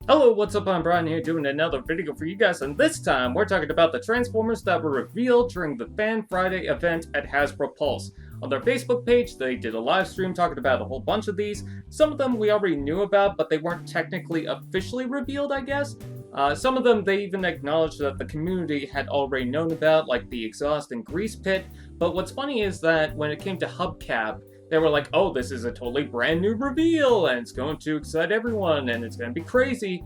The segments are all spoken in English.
Hello, what's up? I'm Brian here doing another video for you guys, and this time we're talking about the Transformers that were revealed during the Fan Friday event at HasbroPulse. On their Facebook page, they did a live stream talking about a whole bunch of these. Some of them we already knew about, but they weren't technically officially revealed, I guess. Some of them they even acknowledged that the community had already known about, like the Exhaust and Greaspit. But what's funny is that when it came to Hubcap, they were like, oh, this is a totally brand new reveal, and it's going to excite everyone, and it's going to be crazy.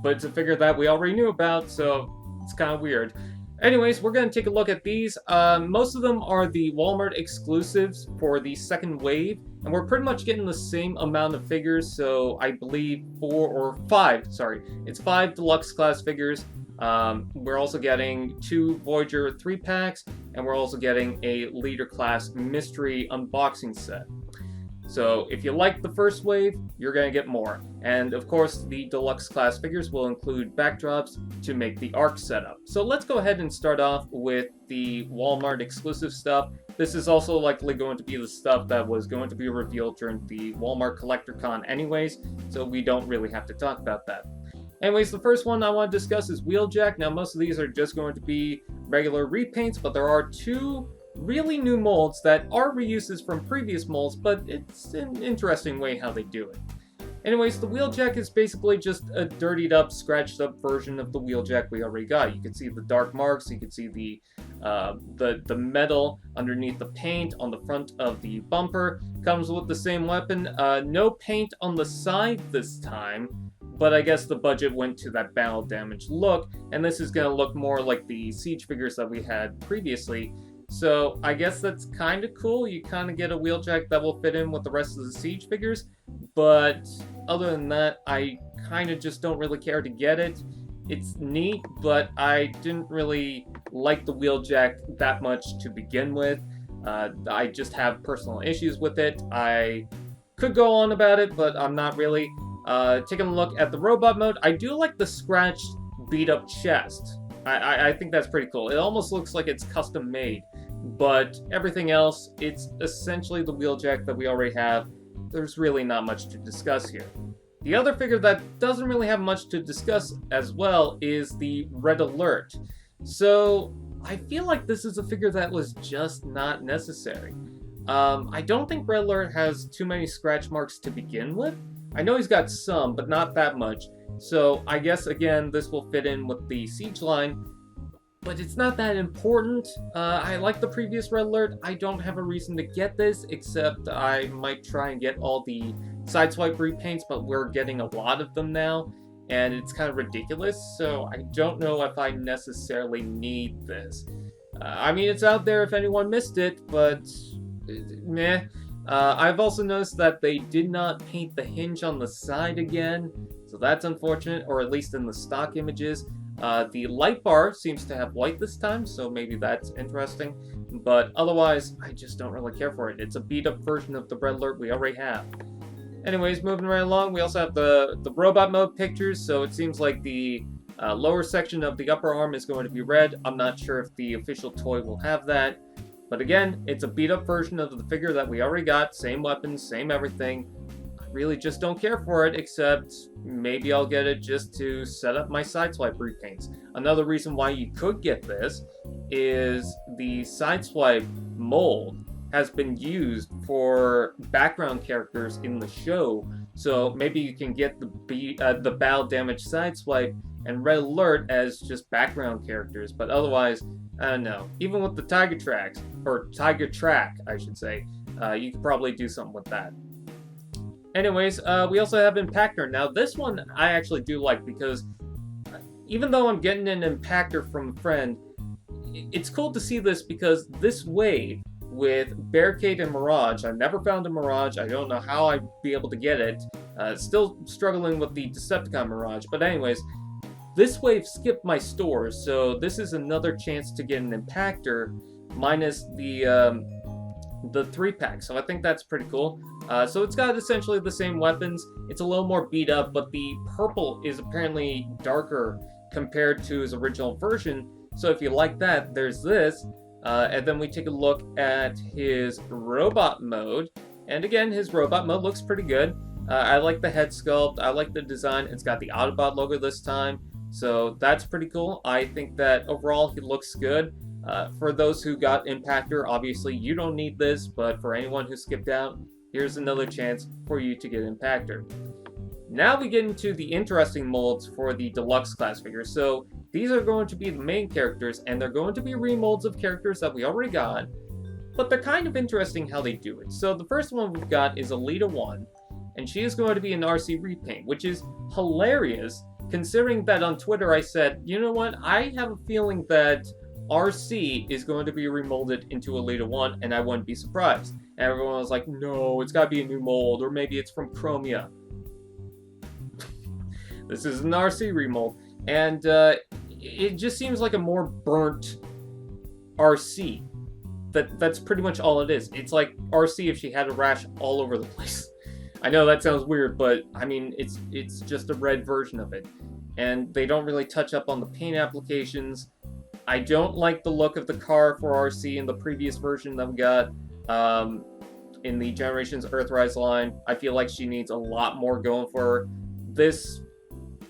But it's a figure that we already knew about, so it's kind of weird. Anyways, we're going to take a look at these. Most of them are the Walmart exclusives for the second wave, and we're pretty much getting the same amount of figures, so I believe it's 5 deluxe class figures. We're also getting 2 Voyager 3-packs, and we're also getting a Leader Class mystery unboxing set. So if you like the first wave, you're going to get more. And of course, the deluxe class figures will include backdrops to make the arc setup. So let's go ahead and start off with the Walmart exclusive stuff. This is also likely going to be the stuff that was going to be revealed during the Walmart Collector Con anyways, so we don't really have to talk about that. Anyways, the first one I want to discuss is Wheeljack. Now, most of these are just going to be regular repaints, but there are 2 really new molds that are reuses from previous molds, but it's an interesting way how they do it. Anyways, the Wheeljack is basically just a dirtied up, scratched up version of the Wheeljack we already got. You can see the dark marks, you can see the metal underneath the paint on the front of the bumper. Comes with the same weapon. No paint on the side this time, but I guess the budget went to that battle damage look, and this is going to look more like the Siege figures that we had previously. So I guess that's kind of cool. You kind of get a Wheeljack that will fit in with the rest of the Siege figures, but other than that, I kind of just don't really care to get it. It's neat, but I didn't really like the Wheeljack that much to begin with. I just have personal issues with it. I could go on about it, but I'm not really. Taking a look at the robot mode, I do like the scratched, beat-up chest. I think that's pretty cool. It almost looks like it's custom made, but everything else, it's essentially the Wheeljack that we already have. There's really not much to discuss here. The other figure that doesn't really have much to discuss as well is the Red Alert. So I feel like this is a figure that was just not necessary. I don't think Red Alert has too many scratch marks to begin with. I know he's got some, but not that much. So I guess, again, this will fit in with the Siege line, but it's not that important. I like the previous Red Alert. I don't have a reason to get this, except I might try and get all the Sideswipe repaints, but we're getting a lot of them now, and it's kind of ridiculous, so I don't know if I necessarily need this. I mean, it's out there if anyone missed it, but meh. I've also noticed that they did not paint the hinge on the side again, so that's unfortunate, or at least in the stock images. The light bar seems to have white this time, so maybe that's interesting, but otherwise, I just don't really care for it. It's a beat-up version of the Red Alert we already have. Anyways, moving right along, we also have the robot mode pictures, so it seems like the lower section of the upper arm is going to be red. I'm not sure if the official toy will have that. But again, it's a beat-up version of the figure that we already got, same weapons, same everything. I really just don't care for it, except maybe I'll get it just to set up my Sideswipe repaints. Another reason why you could get this is the Sideswipe mold has been used for background characters in the show, so maybe you can get the battle damage Sideswipe and Red Alert as just background characters, but otherwise, I don't know. Even with the Tiger Track, I should say, you could probably do something with that. Anyways, we also have Impactor. Now, this one I actually do like because even though I'm getting an Impactor from a friend, it's cool to see this because this wave with Barricade and Mirage, I've never found a Mirage. I don't know how I'd be able to get it. Still struggling with the Decepticon Mirage, but anyways, this wave skipped my stores, so this is another chance to get an Impactor minus the 3-pack, so I think that's pretty cool. So it's got essentially the same weapons. It's a little more beat up, but the purple is apparently darker compared to his original version, so if you like that, there's this. And then we take a look at his robot mode, and again, his robot mode looks pretty good. I like the head sculpt. I like the design. It's got the Autobot logo this time, so that's pretty cool. I think that overall he looks good. For those who got Impactor, obviously you don't need this, but for anyone who skipped out, here's another chance for you to get Impactor. Now we get into the interesting molds for the deluxe class figures. So these are going to be the main characters, and they're going to be remolds of characters that we already got, but they're kind of interesting how they do it. So the first one we've got is Elita-1, and she is going to be an RC repaint, which is hilarious, considering that on Twitter I said, you know what, I have a feeling that RC is going to be remolded into Elita-1, and I wouldn't be surprised. And everyone was like, no, it's gotta be a new mold, or maybe it's from Chromia. This is an RC remold, and it just seems like a more burnt RC. That's pretty much all it is. It's like RC if she had a rash all over the place. I know that sounds weird, but I mean, it's just a red version of it. And they don't really touch up on the paint applications. I don't like the look of the car for RC in the previous version that we got in the Generations Earthrise line. I feel like she needs a lot more going for her. This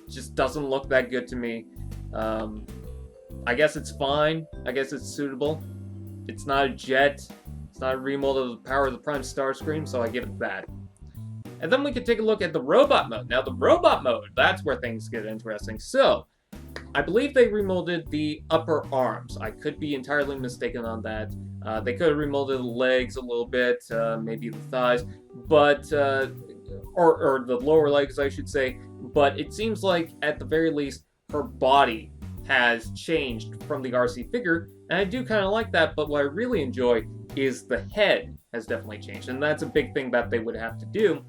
just doesn't look that good to me. I guess it's fine. I guess it's suitable. It's not a jet. It's not a remold of the Power of the Prime Starscream, so I give it that. And then we can take a look at the robot mode. Now, the robot mode, that's where things get interesting. So, I believe they remolded the upper arms. I could be entirely mistaken on that. They could have remolded the legs a little bit, maybe the thighs, but or the lower legs, I should say. But it seems like, at the very least, her body has changed from the RC figure, and I do kind of like that, but what I really enjoy is the head has definitely changed, and that's a big thing that they would have to do.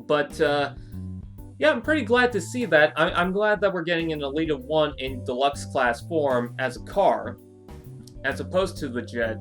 But, yeah, I'm pretty glad to see that. I'm glad that we're getting an Elita-1 in deluxe class form as a car, as opposed to the jet.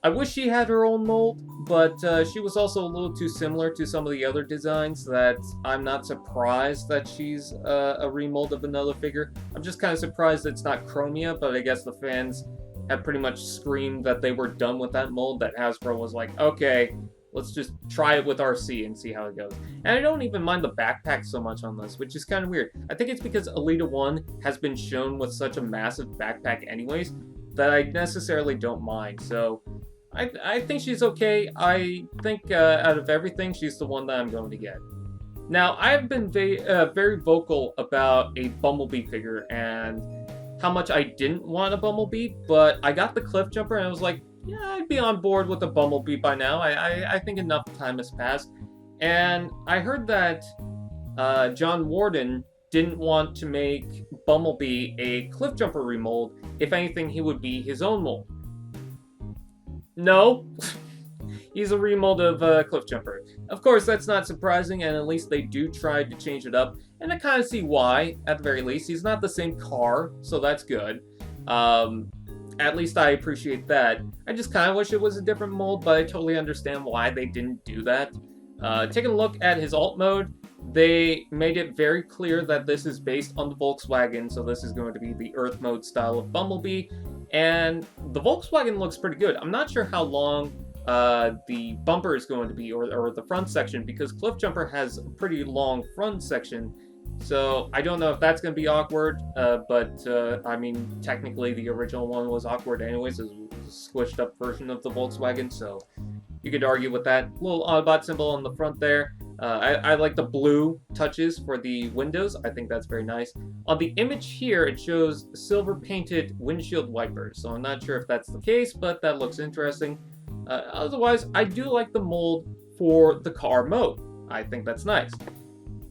I wish she had her own mold, but she was also a little too similar to some of the other designs that I'm not surprised that she's a remold of another figure. I'm just kind of surprised it's not Chromia, but I guess the fans have pretty much screamed that they were done with that mold, that Hasbro was like, okay, let's just try it with RC and see how it goes. And I don't even mind the backpack so much on this, which is kind of weird. I think it's because Elita-1 has been shown with such a massive backpack anyways, that I necessarily don't mind. So I think she's okay. I think out of everything, she's the one that I'm going to get. Now, I've been very vocal about a Bumblebee figure and how much I didn't want a Bumblebee, but I got the Cliffjumper and I was like, yeah, I'd be on board with a Bumblebee by now. I think enough time has passed. And I heard that John Warden didn't want to make Bumblebee a Cliffjumper remold. If anything, he would be his own mold. No, he's a remold of Cliffjumper. Of course, that's not surprising, and at least they do try to change it up. And I kind of see why, at the very least. He's not the same car, so that's good. At least I appreciate that. I just kind of wish it was a different mold, but I totally understand why they didn't do that. Taking a look at his alt mode, they made it very clear that this is based on the Volkswagen, so this is going to be the Earth mode style of Bumblebee. And the Volkswagen looks pretty good. I'm not sure how long the bumper is going to be, or the front section, because Cliffjumper has a pretty long front section. So I don't know if that's going to be awkward, but I mean, technically the original one was awkward anyways. It was a squished up version of the Volkswagen, so you could argue with that. Little Autobot symbol on the front there. I like the blue touches for the windows. I think that's very nice. On the image here, it shows silver painted windshield wipers, so I'm not sure if that's the case, but that looks interesting. Otherwise, I do like the mold for the car mode. I think that's nice.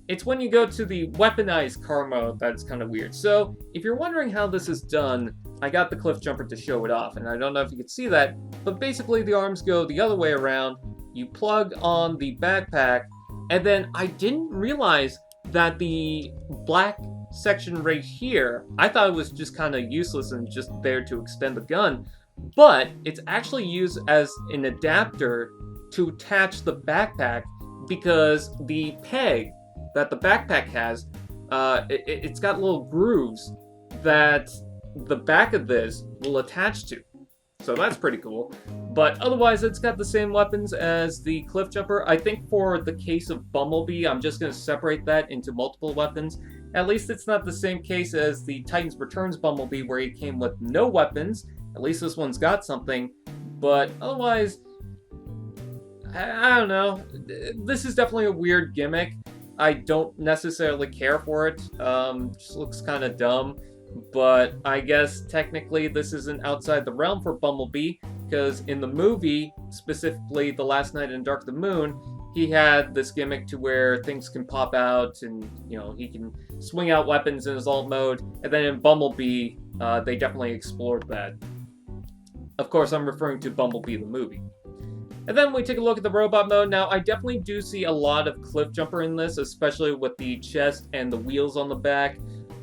It's when you go to the weaponized car mode that's kind of weird. So, if you're wondering how this is done, I got the Cliffjumper to show it off, and I don't know if you can see that, but basically the arms go the other way around, you plug on the backpack, and then I didn't realize that the black section right here, I thought it was just kind of useless and just there to extend the gun, but it's actually used as an adapter to attach the backpack, because the peg that the backpack has, it's got little grooves that the back of this will attach to. so that's pretty cool. But otherwise, it's got the same weapons as the Cliffjumper. I think for the case of Bumblebee, I'm just going to separate that into multiple weapons. At least it's not the same case as the Titans Returns Bumblebee, where he came with no weapons. At least this one's got something. But otherwise, I don't know. This is definitely a weird gimmick. I don't necessarily care for it. Just looks kind of dumb. But I guess technically this isn't outside the realm for Bumblebee, because in the movie, specifically The Last Night in Dark of the Moon, he had this gimmick to where things can pop out and, you know, he can swing out weapons in his alt mode. And then in Bumblebee, they definitely explored that. Of course, I'm referring to Bumblebee the movie. And then we take a look at the robot mode. Now, I definitely do see a lot of Cliffjumper in this, especially with the chest and the wheels on the back.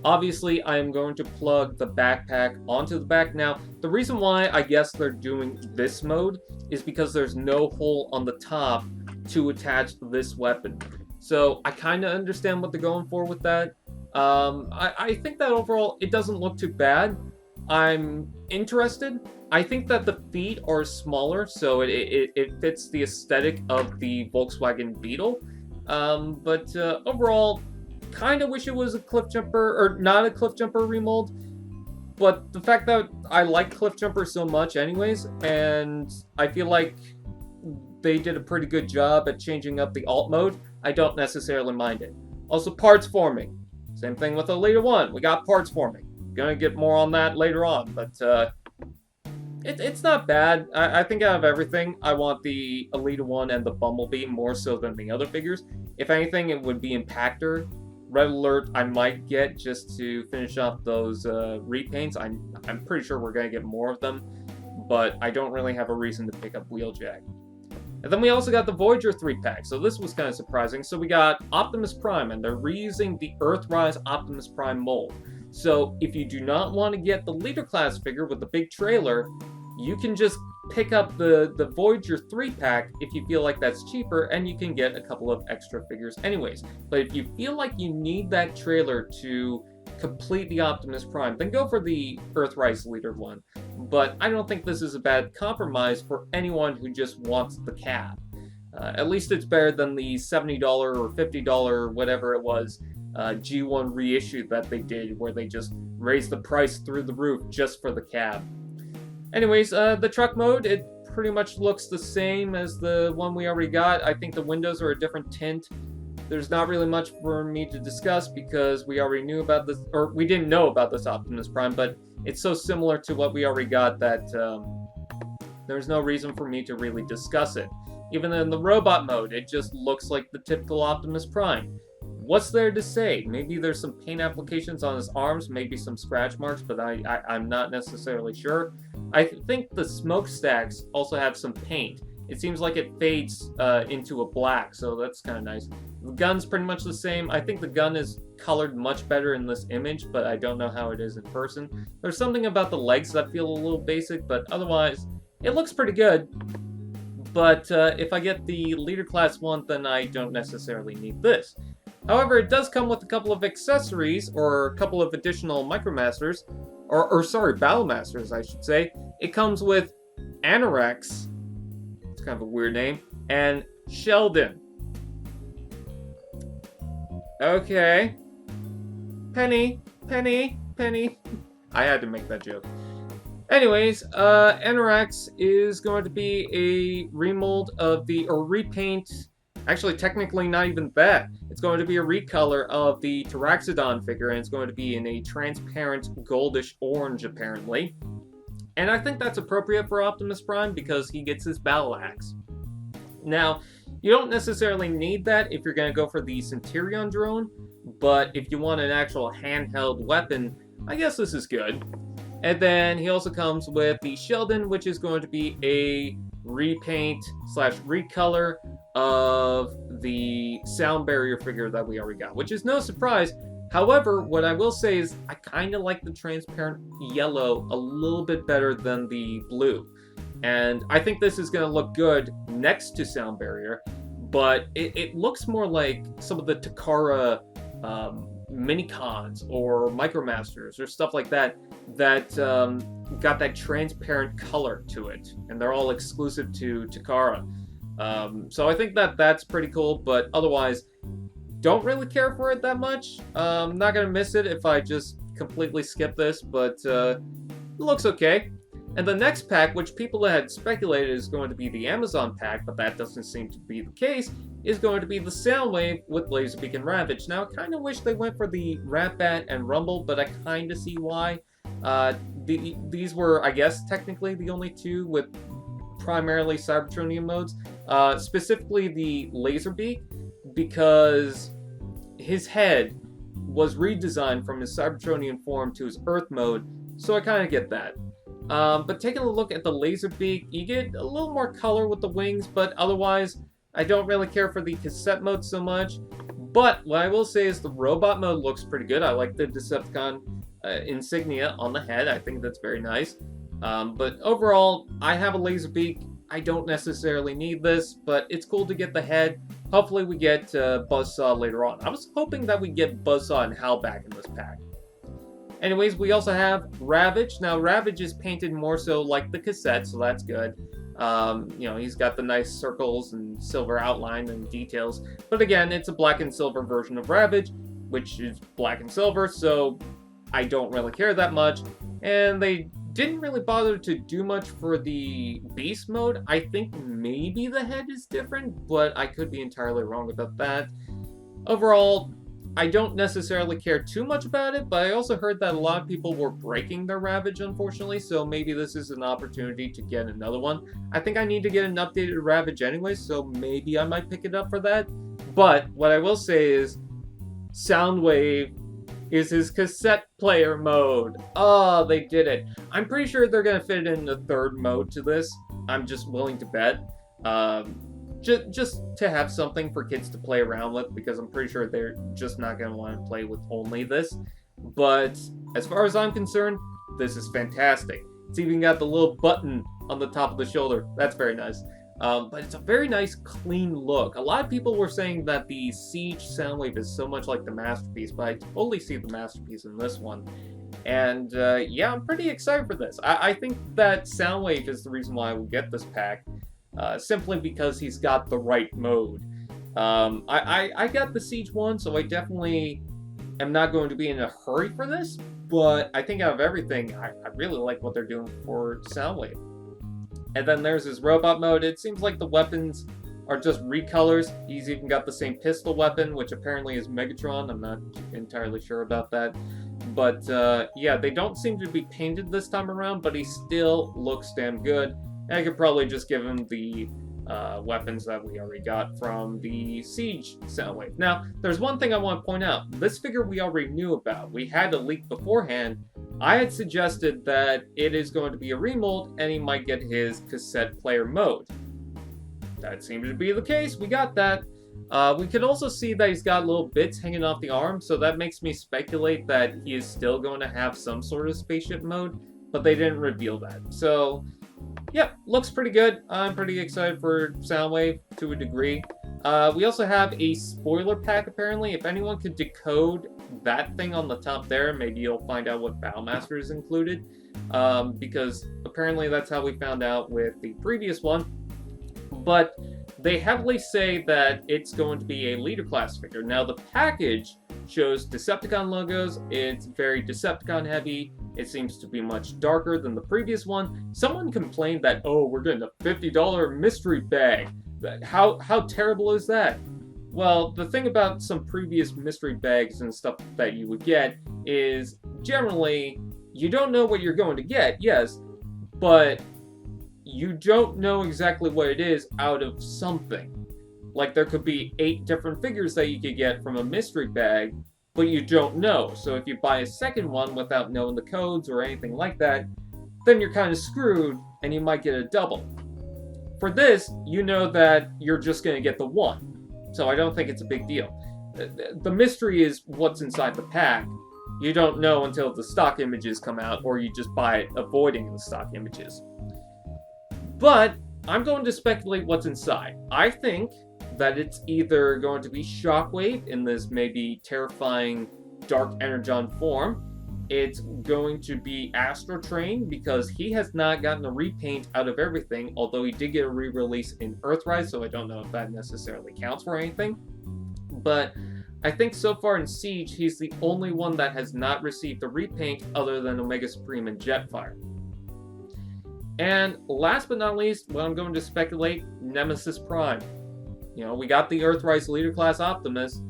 Obviously, I am going to plug the backpack onto the back. Now, the reason why I guess they're doing this mode is because there's no hole on the top to attach this weapon. So I kind of understand what they're going for with that. I think that overall, it doesn't look too bad. I'm interested. I think that the feet are smaller, so it fits the aesthetic of the Volkswagen Beetle. But overall, kind of wish it was a Cliffjumper, or not a Cliffjumper remold, but the fact that I like Cliffjumper so much anyways, and I feel like they did a pretty good job at changing up the alt mode, I don't necessarily mind it. Also, parts forming. Same thing with Elita-1, we got parts forming. Gonna get more on that later on, but it's not bad. I think out of everything, I want the Elita-1 and the Bumblebee more so than the other figures. If anything, it would be Impactor. Red Alert I might get just to finish off those repaints. I'm pretty sure we're going to get more of them, but I don't really have a reason to pick up Wheeljack. And then we also got the Voyager 3-pack, so this was kind of surprising. So we got Optimus Prime, and they're reusing the Earthrise Optimus Prime mold. So if you do not want to get the Leader Class figure with the big trailer, you can just pick up the Voyager 3-pack if you feel like that's cheaper, and you can get a couple of extra figures anyways. But if you feel like you need that trailer to complete the Optimus Prime, then go for the Earthrise Leader one. But I don't think this is a bad compromise for anyone who just wants the cab. At least it's better than the $70 or $50, whatever it was, G1 reissue that they did, where they just raised the price through the roof just for the cab. Anyways, the truck mode, it pretty much looks the same as the one we already got. I think the windows are a different tint. There's not really much for me to discuss because we already knew about this, or we didn't know about this Optimus Prime, but it's so similar to what we already got that there's no reason for me to really discuss it. Even in the robot mode, it just looks like the typical Optimus Prime. What's there to say? Maybe there's some paint applications on his arms, maybe some scratch marks, but I'm not necessarily sure. I think the smokestacks also have some paint. It seems like it fades into a black, so that's kind of nice. The gun's pretty much the same. I think the gun is colored much better in this image, but I don't know how it is in person. There's something about the legs that feel a little basic, but otherwise, it looks pretty good. But if I get the Leader Class one, then I don't necessarily need this. However, it does come with a couple of accessories, or a couple of additional Micromasters, or sorry, Battlemasters, I should say. It comes with Anoraxe, it's kind of a weird name, and Shelldron. Okay. Penny. I had to make that joke. Anyways, Anoraxe is going to be a remold of the, or repaint. Actually, technically not even that. It's going to be a recolor of the Taraxodon figure, and it's going to be in a transparent goldish orange, apparently. And I think that's appropriate for Optimus Prime because he gets his battle axe. Now, you don't necessarily need that if you're going to go for the Centurion drone, but if you want an actual handheld weapon, I guess this is good. And then he also comes with the Shelldron, which is going to be a repaint / recolor of the sound barrier figure that we already got, which is no surprise. However, what I will say is I kind of like the transparent yellow a little bit better than the blue. And I think this is going to look good next to sound barrier, but it looks more like some of the Takara mini-cons or micromasters or stuff like that that got that transparent color to it, and they're all exclusive to Takara. So I think that that's pretty cool, but otherwise, don't really care for it that much. Not gonna miss it if I just completely skip this, but it looks okay. And the next pack, which people had speculated is going to be the Amazon pack, but that doesn't seem to be the case, is going to be the Soundwave with Laserbeak and Ravage. Now, I kind of wish they went for the Ratbat and Rumble, but I kind of see why. These were, I guess, technically the only two with primarily Cybertronian modes. Specifically the Laserbeak, because his head was redesigned from his Cybertronian form to his Earth mode, so I kind of get that. But taking a look at the Laserbeak, you get a little more color with the wings, but otherwise, I don't really care for the cassette mode so much. But what I will say is the robot mode looks pretty good. I like the Decepticon insignia on the head. I think that's very nice. But overall, I have a Laserbeak. I don't necessarily need this, but it's cool to get the head. Hopefully we get Buzzsaw later on. I was hoping that we get Buzzsaw and Hal back in this pack. Anyways, we also have Ravage. Now, Ravage is painted more so like the cassette, so that's good. You know, he's got the nice circles and silver outline and details. But again, it's a black and silver version of Ravage, which is black and silver, so I don't really care that much. And they didn't really bother to do much for the Beast mode. I think maybe the head is different, but I could be entirely wrong about that. Overall, I don't necessarily care too much about it, but I also heard that a lot of people were breaking their Ravage, unfortunately, so maybe this is an opportunity to get another one. I think I need to get an updated Ravage anyway, so maybe I might pick it up for that. But what I will say is, Soundwave is his cassette player mode. Oh, they did it. I'm pretty sure they're going to fit in a third mode to this. I'm just willing to bet. Just to have something for kids to play around with, because I'm pretty sure they're just not going to want to play with only this. But as far as I'm concerned, this is fantastic. It's even got the little button on the top of the shoulder. That's very nice. But it's a very nice, clean look. A lot of people were saying that the Siege Soundwave is so much like the Masterpiece, but I totally see the Masterpiece in this one. And yeah, I'm pretty excited for this. I think that Soundwave is the reason why I will get this pack. Simply because he's got the right mode. I got the Siege one, so I definitely am not going to be in a hurry for this, but I think out of everything, I really like what they're doing for Soundwave. And then there's his robot mode. It seems like the weapons are just recolors. He's even got the same pistol weapon, which apparently is Megatron. I'm not entirely sure about that. But yeah, they don't seem to be painted this time around, but he still looks damn good. And I could probably just give him the weapons that we already got from the Siege Soundwave. Now, there's one thing I want to point out. This figure we already knew about. We had a leak beforehand. I had suggested that it is going to be a remold, and he might get his cassette player mode. That seemed to be the case. We got that. We could also see that he's got little bits hanging off the arm, so that makes me speculate that he is still going to have some sort of spaceship mode, but they didn't reveal that. So, yep, looks pretty good. I'm pretty excited for Soundwave to a degree. We also have a spoiler pack, apparently. If anyone could decode that thing on the top there, maybe you'll find out what Battlemaster is included. Because apparently that's how we found out with the previous one. But they heavily say that it's going to be a leader class figure. Now, the package shows Decepticon logos. It's very Decepticon heavy. It seems to be much darker than the previous one. Someone complained that, oh, we're getting a $50 mystery bag. How terrible is that? Well, the thing about some previous mystery bags and stuff that you would get is generally you don't know what you're going to get, yes, but you don't know exactly what it is out of something. Like there could be 8 different figures that you could get from a mystery bag, but you don't know. So if you buy a second one without knowing the codes or anything like that, then you're kind of screwed and you might get a double. For this, you know that you're just going to get the one. So I don't think it's a big deal. The mystery is what's inside the pack. You don't know until the stock images come out, or you just buy it avoiding the stock images. But I'm going to speculate what's inside. I think that it's either going to be Shockwave in this maybe terrifying Dark Energon form. It's going to be Astro Train because he has not gotten a repaint out of everything, although he did get a re-release in Earthrise, so I don't know if that necessarily counts for anything. But I think so far in Siege, he's the only one that has not received a repaint other than Omega Supreme and Jetfire. And last but not least, what I'm going to speculate, Nemesis Prime. You know, we got the Earthrise Leader Class Optimus.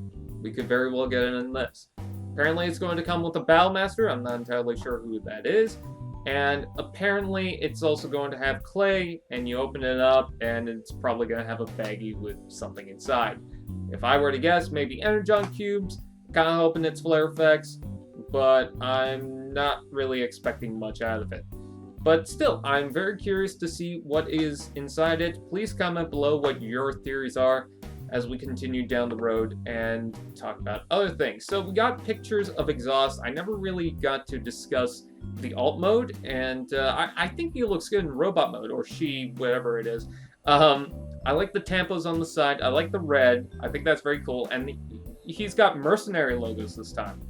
We could very well get it in this. Apparently it's going to come with a Battlemaster. I'm not entirely sure who that is. And apparently it's also going to have clay, and you open it up, and it's probably going to have a baggie with something inside. If I were to guess, maybe Energon Cubes. Kind of hoping it's flare effects, but I'm not really expecting much out of it. But still, I'm very curious to see what is inside it. Please comment below what your theories are as we continue down the road and talk about other things. So we got pictures of exhaust. I never really got to discuss the alt mode, and I think he looks good in robot mode, or she, whatever it is. I like the tampos on the side. I like the red. I think that's very cool. And he's got mercenary logos this time.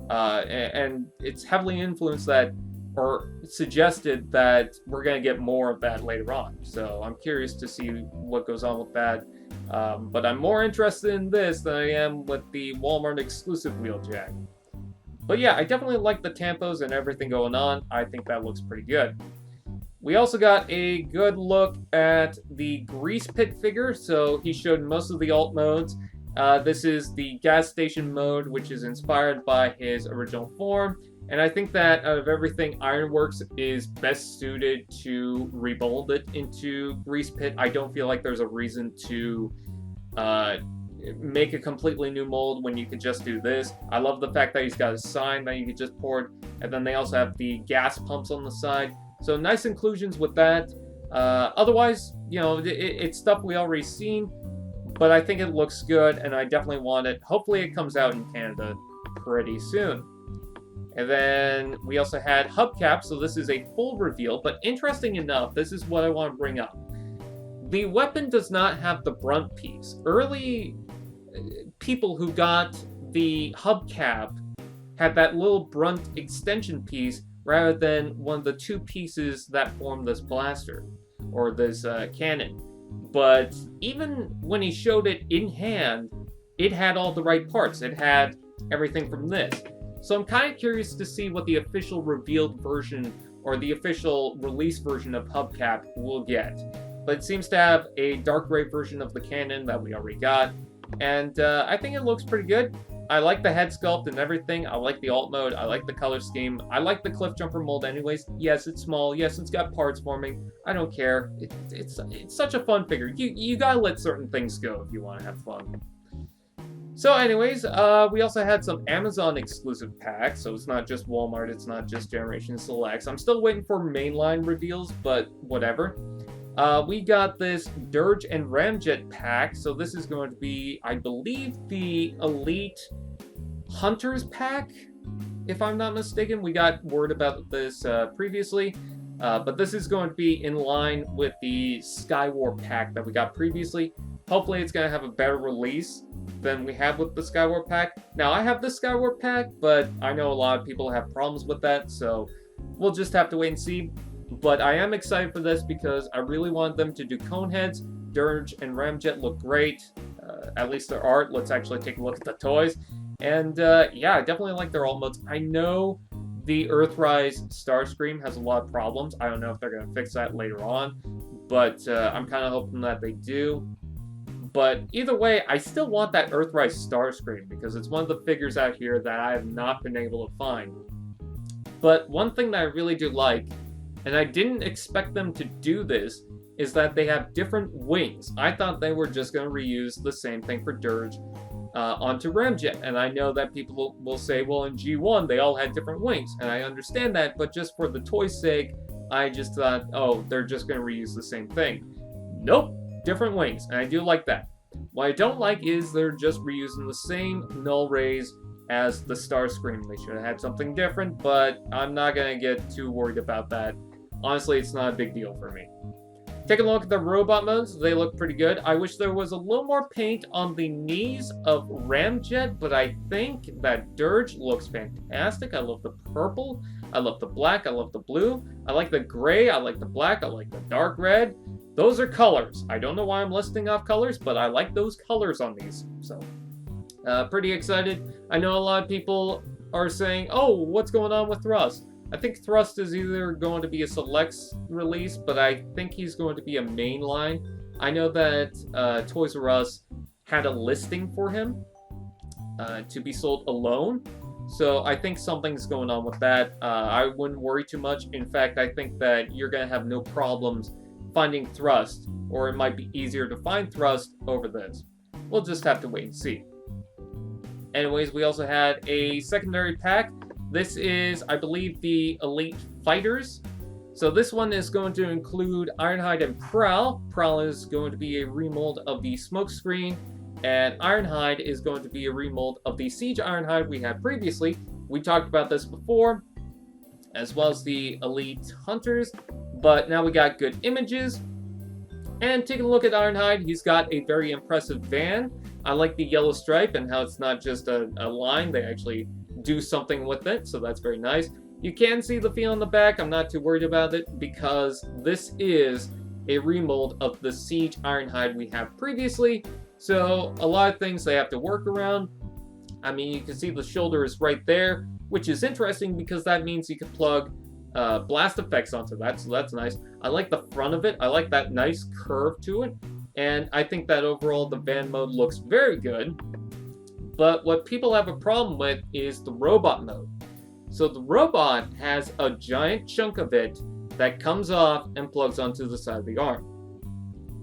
And it's heavily influenced that, or suggested that we're going to get more of that later on. So I'm curious to see what goes on with that. But I'm more interested in this than I am with the Walmart exclusive Wheeljack. But yeah, I definitely like the tampos and everything going on. I think that looks pretty good. We also got a good look at the Greaspit figure. So he showed most of the alt modes. This is the gas station mode, which is inspired by his original form. And I think that out of everything, Ironworks is best suited to remold it into Greaspit. I don't feel like there's a reason to make a completely new mold when you could just do this. I love the fact that he's got a sign that you could just port, and then they also have the gas pumps on the side. So nice inclusions with that. Otherwise, you know, it's stuff we already seen, but I think it looks good, and I definitely want it. Hopefully it comes out in Canada pretty soon. And then we also had Hubcap, so this is a full reveal, but interesting enough, this is what I want to bring up. The weapon does not have the brunt piece. Early people who got the Hubcap had that little brunt extension piece rather than one of the two pieces that form this blaster, or this cannon. But even when he showed it in hand, it had all the right parts. It had everything from this. So I'm kind of curious to see what the official revealed version or the official release version of Hubcap will get. But it seems to have a dark gray version of the cannon that we already got. And I think it looks pretty good. I like the head sculpt and everything. I like the alt mode. I like the color scheme. I like the Cliffjumper mold anyways. Yes, it's small. Yes, it's got parts forming. I don't care. It's such a fun figure. You gotta let certain things go if you want to have fun. So anyways, we also had some Amazon exclusive packs, so it's not just Walmart, it's not just Generation Selects. I'm still waiting for mainline reveals, but whatever. We got this Dirge and Ramjet pack, so this is going to be, I believe, the Elite Hunters pack, if I'm not mistaken. We got word about this previously, but this is going to be in line with the Skywar pack that we got previously. Hopefully it's going to have a better release than we have with the Skywar pack. Now, I have the Skywar pack, but I know a lot of people have problems with that, so we'll just have to wait and see. But I am excited for this because I really want them to do cone heads. Dirge and Ramjet look great, at least their art. Let's actually take a look at the toys. And yeah, I definitely like their alt modes. I know the Earthrise Starscream has a lot of problems. I don't know if they're going to fix that later on, but I'm kind of hoping that they do. But either way, I still want that Earthrise Starscream because it's one of the figures out here that I have not been able to find. But one thing that I really do like, and I didn't expect them to do this, is that they have different wings. I thought they were just going to reuse the same thing for Dirge onto Ramjet. And I know that people will say, well, in G1, they all had different wings. And I understand that, but just for the toy's sake, I just thought, oh, they're just going to reuse the same thing. Nope. Different wings, and I do like that. What I don't like is they're just reusing the same null rays as the Starscream. They should have had something different, but I'm not going to get too worried about that. Honestly, it's not a big deal for me. Take a look at the robot modes. They look pretty good. I wish there was a little more paint on the knees of Ramjet, but I think that Dirge looks fantastic. I love the purple. I love the black. I love the blue. I like the gray. I like the black. I like the dark red. Those are colors. I don't know why I'm listing off colors, but I like those colors on these. So, pretty excited. I know a lot of people are saying, oh, what's going on with Thrust? I think Thrust is either going to be a select release, but I think he's going to be a mainline. I know that Toys R Us had a listing for him to be sold alone, so I think something's going on with that. I wouldn't worry too much. In fact, I think that you're going to have no problems finding Thrust, or it might be easier to find Thrust over this. We'll just have to wait and see. Anyways, we also had a secondary pack. This is, I believe, the Elite Fighters. So this one is going to include Ironhide and Prowl. Prowl is going to be a remold of the Smokescreen, and Ironhide is going to be a remold of the Siege Ironhide we had previously. We talked about this before, as well as the Elite Hunters, but now we got good images. And taking a look at Ironhide, he's got a very impressive van. I like the yellow stripe and how it's not just a line, they actually do something with it, so that's very nice. You can see the feel on the back. I'm not too worried about it because this is a remold of the Siege Ironhide we have previously, so a lot of things they have to work around. I mean, you can see the shoulder is right there, which is interesting because that means you can plug blast effects onto that, so that's nice. I like the front of it. I like that nice curve to it, and I think that overall the van mode looks very good. But what people have a problem with is the robot mode. So the robot has a giant chunk of it that comes off and plugs onto the side of the arm.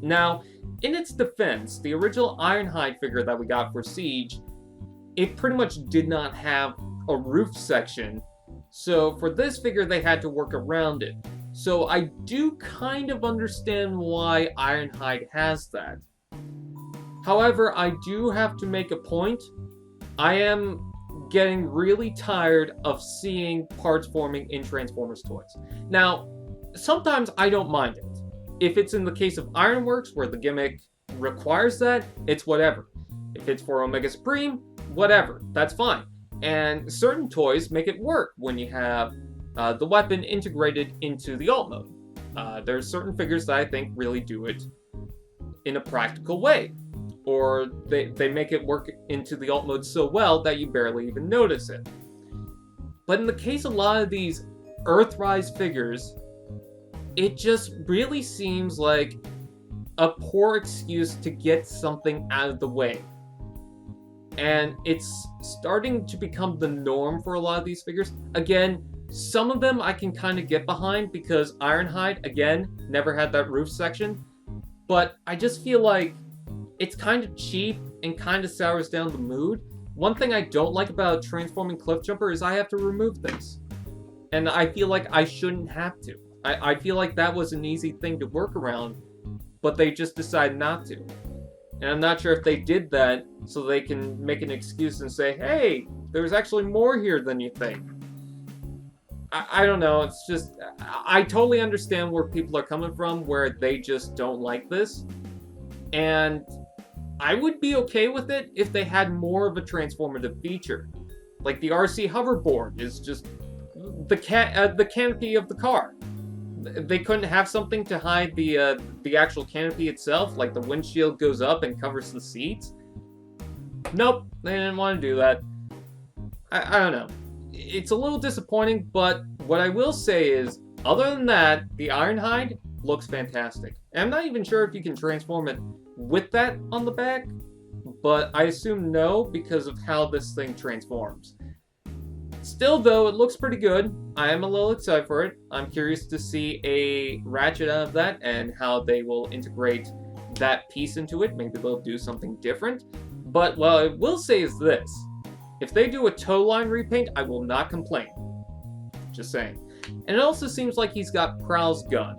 Now, in its defense, the original Ironhide figure that we got for Siege, it pretty much did not have a roof section. So for this figure, they had to work around it. So I do kind of understand why Ironhide has that. However, I do have to make a point. I am getting really tired of seeing parts forming in Transformers toys. Now, sometimes I don't mind it. If it's in the case of Ironworks, where the gimmick requires that, it's whatever. If it's for Omega Supreme, whatever, that's fine. And certain toys make it work when you have the weapon integrated into the alt mode. There's certain figures that I think really do it in a practical way. Or they make it work into the alt mode so well that you barely even notice it. But in the case of a lot of these Earthrise figures, it just really seems like a poor excuse to get something out of the way. And it's starting to become the norm for a lot of these figures. Again, some of them I can kind of get behind because Ironhide, again, never had that roof section. But I just feel like it's kind of cheap and kind of sours down the mood. One thing I don't like about transforming Cliffjumper is I have to remove things. And I feel like I shouldn't have to. I feel like that was an easy thing to work around, but they just decided not to. And I'm not sure if they did that so they can make an excuse and say, hey, there's actually more here than you think. I don't know, it's just, I totally understand where people are coming from, where they just don't like this. And I would be okay with it if they had more of a transformative feature. Like the RC hoverboard is just the canopy of the car. They couldn't have something to hide the actual canopy itself, like the windshield goes up and covers the seats. Nope, they didn't want to do that. I don't know. It's a little disappointing, but what I will say is, other than that, the Ironhide looks fantastic. And I'm not even sure if you can transform it with that on the back, but I assume no because of how this thing transforms. Still though, it looks pretty good. I am a little excited for it. I'm curious to see a Ratchet out of that and how they will integrate that piece into it. Maybe they'll do something different. But what I will say is this. If they do a toe line repaint, I will not complain. Just saying. And it also seems like he's got Prowl's gun,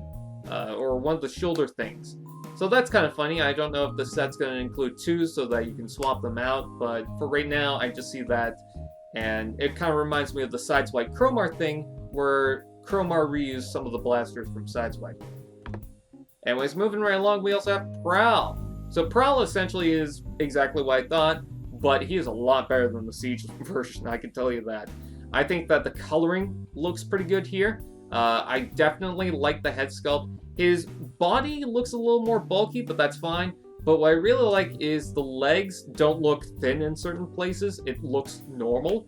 or one of the shoulder things. So that's kind of funny. I don't know if the set's going to include two so that you can swap them out, but for right now, I just see that. And it kind of reminds me of the Sideswipe Chromar thing, where Chromar reused some of the blasters from Sideswipe. Anyways, moving right along, we also have Prowl. So Prowl essentially is exactly what I thought, but he is a lot better than the Siege version, I can tell you that. I think that the coloring looks pretty good here. I definitely like the head sculpt. His body looks a little more bulky, but that's fine. But what I really like is the legs don't look thin in certain places. It looks normal.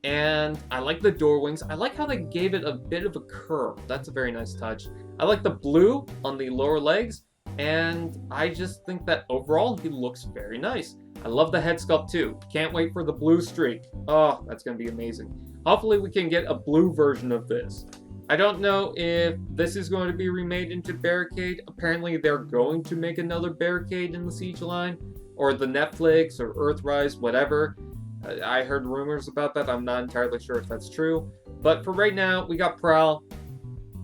And I like the door wings. I like how they gave it a bit of a curve. That's a very nice touch. I like the blue on the lower legs. And I just think that overall he looks very nice. I love the head sculpt too. Can't wait for the blue streak. Oh, that's going to be amazing. Hopefully we can get a blue version of this. I don't know if this is going to be remade into Barricade. Apparently they're going to make another Barricade in the Siege line, or the Netflix, or Earthrise, whatever. I heard rumors about that. I'm not entirely sure if that's true. But for right now, we got Prowl.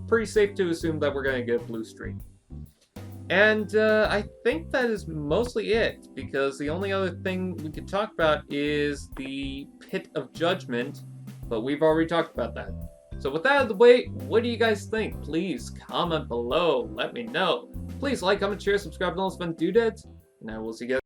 Pretty safe to assume that we're going to get a blue streak. And I think that is mostly it, because the only other thing we could talk about is the Pit of Judgement, but we've already talked about that. So with that out of the way, what do you guys think? Please comment below, let me know. Please like, comment, share, subscribe, and all those fun doodads, and I will see you guys